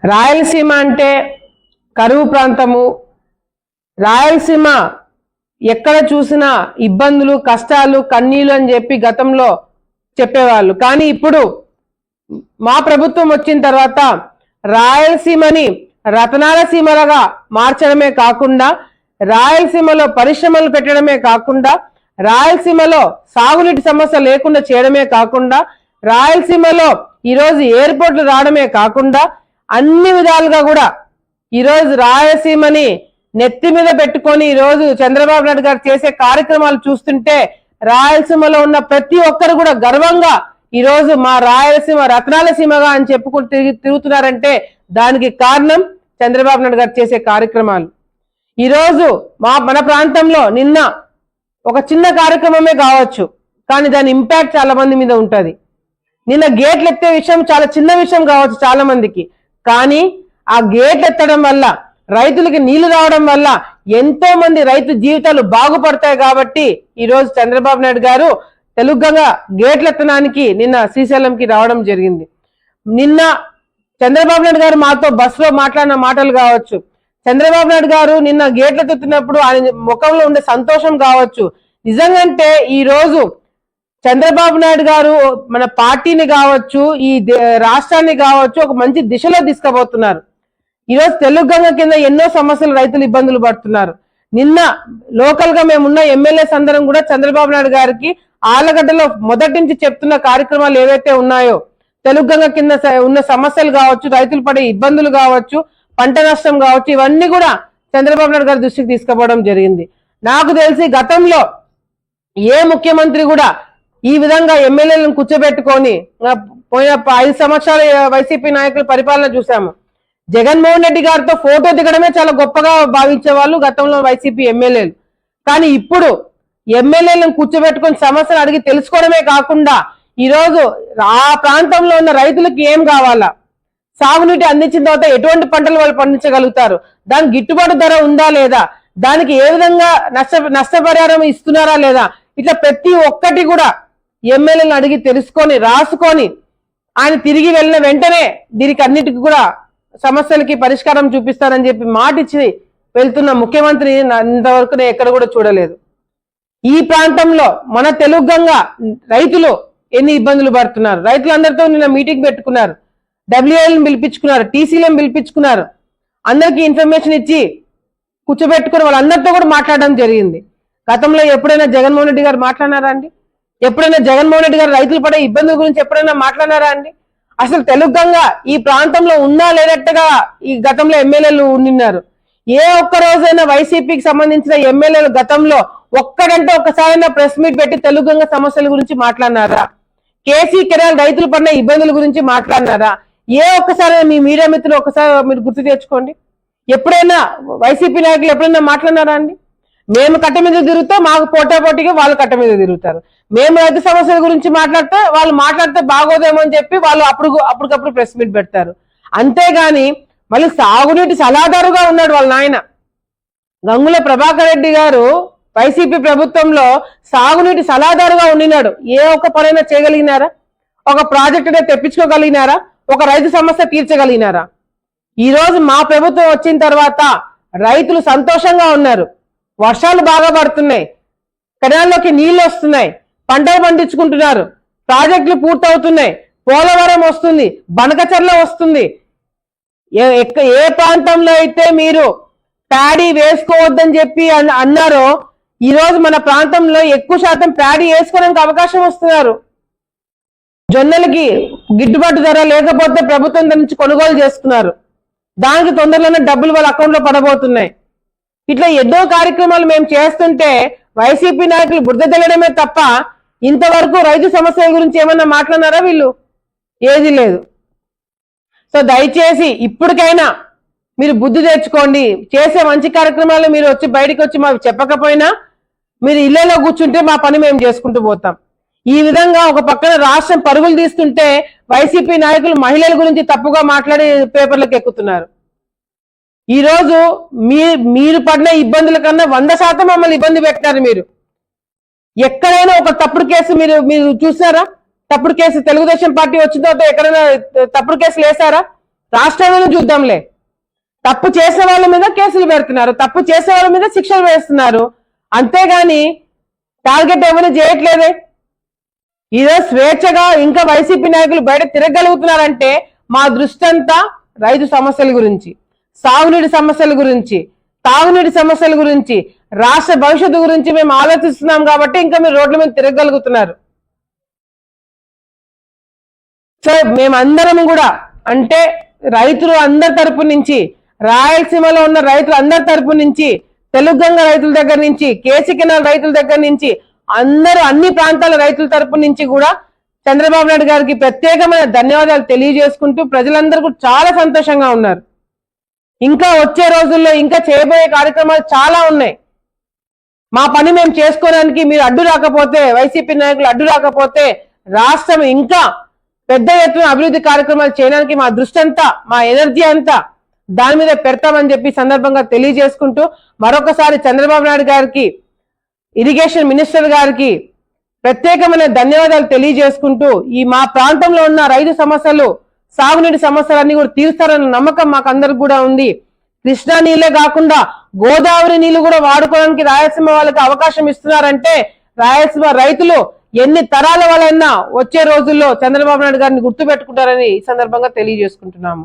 రాయలసీమ అంటే కరువు ప్రాంతము. రాయలసీమ ఎక్కడ చూసినా ఇబ్బందులు, కష్టాలు, కన్నీళ్లు అని చెప్పి గతంలో చెప్పేవాళ్ళు. కానీ ఇప్పుడు మా ప్రభుత్వం వచ్చిన తర్వాత రాయలసీమని రతనాల సీమలుగా మార్చడమే కాకుండా, రాయలసీమలో పరిశ్రమలు పెట్టడమే కాకుండా, రాయలసీమలో సాగునీటి సమస్య లేకుండా చేయడమే కాకుండా, రాయలసీమలో ఈరోజు ఎయిర్పోర్ట్లు రావడమే కాకుండా అన్ని విధాలుగా కూడా ఈరోజు రాయలసీమని నెత్తి మీద పెట్టుకొని ఈరోజు చంద్రబాబు నాయుడు గారు చేసే కార్యక్రమాలు చూస్తుంటే రాయలసీమలో ఉన్న ప్రతి ఒక్కరు కూడా గర్వంగా ఈరోజు మా రాయలసీమ రత్నాల సీమగా అని చెప్పుకుంటూ తిరుగుతున్నారంటే దానికి కారణం చంద్రబాబు నాయుడు గారు చేసే కార్యక్రమాలు. ఈరోజు మన ప్రాంతంలో నిన్న ఒక చిన్న కార్యక్రమమే కావచ్చు, కానీ దాని ఇంపాక్ట్ చాలా మంది మీద ఉంటది. నిన్న గేట్లు ఎత్తే విషయం చాలా చిన్న విషయం కావచ్చు చాలా మందికి, కానీ ఆ గేట్లు ఎత్తడం వల్ల రైతులకి నీళ్లు రావడం వల్ల ఎంతో మంది రైతు జీవితాలు బాగుపడతాయి. కాబట్టి ఈరోజు చంద్రబాబు నాయుడు గారు తెలుగుగా గేట్లు ఎత్తడానికి నిన్న శ్రీశైలంకి రావడం జరిగింది. నిన్న చంద్రబాబు నాయుడు గారు మాతో బస్సులో మాట్లాడిన మాటలు కావచ్చు, చంద్రబాబు నాయుడు గారు నిన్న గేట్లు ఎత్తుతున్నప్పుడు ఆయన ముఖంలో ఉండే సంతోషం కావచ్చు. నిజంగంటే ఈ రోజు చంద్రబాబు నాయుడు గారు మన పార్టీని కావచ్చు, ఈ రాష్ట్రాన్ని కావచ్చు ఒక మంచి దిశలో తీసుకుపోతున్నారు. ఈరోజు తెలుగుగంగ కింద ఎన్నో సమస్యలు రైతులు ఇబ్బందులు పడుతున్నారు. నిన్న లోకల్ గా మేమున్న ఎమ్మెల్యేస్ అందరం కూడా చంద్రబాబు నాయుడు గారికి ఆలగడ్డలో మొదటి నుంచి చెప్తున్న కార్యక్రమాలు ఏవైతే ఉన్నాయో, తెలుగుగంగ కింద ఉన్న సమస్యలు కావచ్చు, రైతులు పడే ఇబ్బందులు కావచ్చు, పంట నష్టం కావచ్చు, ఇవన్నీ కూడా చంద్రబాబు నాయుడు గారి దృష్టికి తీసుకుపోవడం జరిగింది. నాకు తెలిసి గతంలో ఏ ముఖ్యమంత్రి కూడా ఈ విధంగా ఎమ్మెల్యేలను కూర్చోబెట్టుకొని పోయిన 5 సంవత్సరాల వైసీపీ నాయకుల పరిపాలన చూసాము. జగన్మోహన్ రెడ్డి గారితో ఫోటో దిగడమే చాలా గొప్పగా భావించే వాళ్ళు గతంలో వైసీపీ ఎమ్మెల్యేలు. కానీ ఇప్పుడు ఎమ్మెల్యేలను కూర్చోబెట్టుకొని సమస్యలు అడిగి తెలుసుకోవడమే కాకుండా ఈరోజు ఆ ప్రాంతంలో ఉన్న రైతులకు ఏం కావాలా, సాగునీటి అందించిన తర్వాత ఎటువంటి పంటలు వాళ్ళు పండించగలుగుతారు, దానికి గిట్టుబాటు ధర ఉందా లేదా, దానికి ఏ విధంగా నష్టపరిహారం ఇస్తున్నారా లేదా, ఇట్లా ప్రతి ఒక్కటి కూడా ఎమ్మెల్యేలను అడిగి తెలుసుకొని రాసుకొని ఆయన తిరిగి వెళ్ళిన వెంటనే దీనికి అన్నిటికీ కూడా సమస్యలకి పరిష్కారం చూపిస్తారని చెప్పి మాట ఇచ్చి వెళ్తున్న ముఖ్యమంత్రి ఇంతవరకు నేను ఎక్కడ కూడా చూడలేదు. ఈ ప్రాంతంలో మన తెలుగుగంగ రైతులు ఎన్ని ఇబ్బందులు పడుతున్నారు. రైతులందరితో నిన్న మీటింగ్ పెట్టుకున్నారు, డబ్ల్యూఎల్ని పిలిపించుకున్నారు, టీసీలను పిలిపించుకున్నారు, అందరికీ ఇన్ఫర్మేషన్ ఇచ్చి కూర్చోబెట్టుకుని వాళ్ళందరితో కూడా మాట్లాడడం జరిగింది. గతంలో ఎప్పుడైనా జగన్మోహన్ రెడ్డి గారు మాట్లాడినారా అండి? ఎప్పుడైనా జగన్మోహన్ రెడ్డి గారు రైతులు పడే ఇబ్బందుల గురించి ఎప్పుడైనా మాట్లాడినారా అండి? అసలు తెలుగుగంగ ఈ ప్రాంతంలో ఉందా లేనట్టుగా ఈ గతంలో ఎమ్మెల్యేలు ఉండినారు. ఏ ఒక్క రోజైనా వైసీపీకి సంబంధించిన ఎమ్మెల్యేలు గతంలో ఒక్కడంటే ఒక్కసారైనా ప్రెస్ మీట్ పెట్టి తెలుగుగంగ సమస్యల గురించి మాట్లాడినారా? కేసీ కెనాల్ రైతులు పడిన ఇబ్బందుల గురించి మాట్లాడినారా? ఏ ఒక్కసారి మీ మీడియా మిత్రులు ఒక్కసారి మీరు గుర్తు తెచ్చుకోండి. ఎప్పుడైనా వైసీపీ నాయకులు ఎప్పుడైనా మాట్లాడినారా అండి? మేము కట్ట మీద తిరుగుతాం, మాకు పోటాపోటీగా వాళ్ళు కట్ట మీద తిరుగుతారు. మేము రైతు సమస్యల గురించి మాట్లాడితే వాళ్ళు మాట్లాడితే బాగోదేమో అని చెప్పి వాళ్ళు అప్పటికప్పుడు ప్రెస్ మీట్ పెడతారు. అంతేగాని మళ్ళీ సాగునీటి సలహాదారుగా ఉన్నాడు వాళ్ళ నాయన గంగుల ప్రభాకర్ రెడ్డి గారు. వైసీపీ ప్రభుత్వంలో సాగునీటి సలహాదారుగా ఉండినాడు. ఏ ఒక్క పనైనా చేయగలిగినారా? ఒక ప్రాజెక్టునే తెప్పించుకోగలిగినారా? ఒక రైతు సమస్య తీర్చగలిగినారా? ఈ రోజు మా ప్రభుత్వం వచ్చిన తర్వాత రైతులు సంతోషంగా ఉన్నారు. వర్షాలు బాగా పడుతున్నాయి, కెనాల్లోకి నీళ్లు వస్తున్నాయి, పంటలు పండించుకుంటున్నారు, ప్రాజెక్టులు పూర్తవుతున్నాయి, పోలవరం వస్తుంది, బనకచర్ల వస్తుంది. ఏ ప్రాంతంలో అయితే మీరు ప్యాడీ వేసుకోవద్దని చెప్పి అన్నారో ఈ రోజు మన ప్రాంతంలో ఎక్కువ శాతం ప్యాడీ వేసుకోవడానికి అవకాశం వస్తున్నారు. జొన్నలకి గిట్టుబాటు ధర లేకపోతే ప్రభుత్వం దాని నుంచి కొనుగోలు చేస్తున్నారు. దానికి తొందరలోనే డబ్బులు వాళ్ళ అకౌంట్ లో పడబోతున్నాయి. ఇట్లా ఎన్నో కార్యక్రమాలు మేము చేస్తుంటే వైసీపీ నాయకులు బురద తెల్లడమే తప్ప ఇంతవరకు రైతు సమస్యల గురించి ఏమన్నా మాట్లాడినారా వీళ్ళు? ఏది లేదు. సో దయచేసి ఇప్పటికైనా మీరు బుద్ధి తెచ్చుకోండి. చేసే మంచి కార్యక్రమాలు మీరు వచ్చి బయటకు వచ్చి మాకు చెప్పకపోయినా మీరు ఇళ్లలో కూర్చుంటే మా పని మేము చేసుకుంటూ పోతాం. ఈ విధంగా ఒక పక్కన రాష్ట్రం పరుగులు తీస్తుంటే వైసీపీ నాయకులు మహిళల గురించి తప్పుగా మాట్లాడి పేపర్లకు ఎక్కుతున్నారు. ఈ రోజు మీరు పడిన ఇబ్బందుల కన్నా 100% మమ్మల్ని ఇబ్బంది పెట్టారు. మీరు ఎక్కడైనా ఒక తప్పుడు కేసు మీరు చూసారా? తప్పుడు కేసు తెలుగుదేశం పార్టీ వచ్చిన తర్వాత ఎక్కడైనా తప్పుడు కేసులు వేసారా? రాష్ట్రంలో చూద్దాంలే. తప్పు చేసే వాళ్ళ మీద కేసులు పెడుతున్నారు, తప్పు చేసే వాళ్ళ మీద శిక్షలు వేస్తున్నారు, అంతేగాని టార్గెట్ ఏమైనా చేయట్లేదే. ఇదో స్వేచ్ఛగా ఇంకా వైసీపీ నాయకులు బయట తిరగలుగుతున్నారంటే మా దృష్టి అంతా రైతు సమస్యల గురించి, సాగునీటి సమస్యల గురించి, తాగునీటి సమస్యల గురించి, రాష్ట్ర భవిష్యత్తు గురించి మేము ఆలోచిస్తున్నాం కాబట్టి ఇంకా మీరు రోడ్ల మీద తిరగలుగుతున్నారు. సో మేమందరం కూడా అంటే రైతులు అందరి తరపు నుంచి, రాయలసీమలో ఉన్న రైతులు అందరి తరపు నుంచి, తెలుగంగ రైతుల దగ్గర నుంచి, కేసీ కెనాల్ రైతుల దగ్గర నుంచి, అందరూ అన్ని ప్రాంతాల రైతుల తరపు నుంచి కూడా చంద్రబాబు నాయుడు గారికి ప్రత్యేకమైన ధన్యవాదాలు తెలియజేసుకుంటూ ప్రజలందరూ కూడా చాలా సంతోషంగా ఉన్నారు. ఇంకా వచ్చే రోజుల్లో ఇంకా చేయబోయే కార్యక్రమాలు చాలా ఉన్నాయి. మా పని మేము చేసుకోవడానికి మీరు అడ్డు రాకపోతే, వైసీపీ నాయకులు అడ్డు రాకపోతే రాష్ట్రం ఇంకా పెద్ద ఎత్తున అభివృద్ధి కార్యక్రమాలు చేయడానికి మా దృష్టి అంతా, మా ఎనర్జీ అంతా దాని మీద పెడతామని చెప్పి సందర్భంగా తెలియజేసుకుంటూ మరొకసారి చంద్రబాబు నాయుడు గారికి, ఇరిగేషన్ మినిస్టర్ గారికి ప్రత్యేకమైన ధన్యవాదాలు తెలియజేసుకుంటూ ఈ మా ప్రాంతంలో ఉన్న రైతు సమస్యలు, సాగునీటి సమస్యలన్నీ కూడా తీరుస్తారన్న నమ్మకం మాకు అందరికి కూడా ఉంది. కృష్ణా నీళ్ళే కాకుండా గోదావరి నీళ్లు కూడా వాడుకోవడానికి రాయలసీమ వాళ్ళకి అవకాశం ఇస్తున్నారంటే రాయలసీమ రైతులు ఎన్ని తరాల వాళ్ళైనా వచ్చే రోజుల్లో చంద్రబాబు నాయుడు గారిని గుర్తుపెట్టుకుంటారని ఈ సందర్భంగా తెలియజేసుకుంటున్నాము.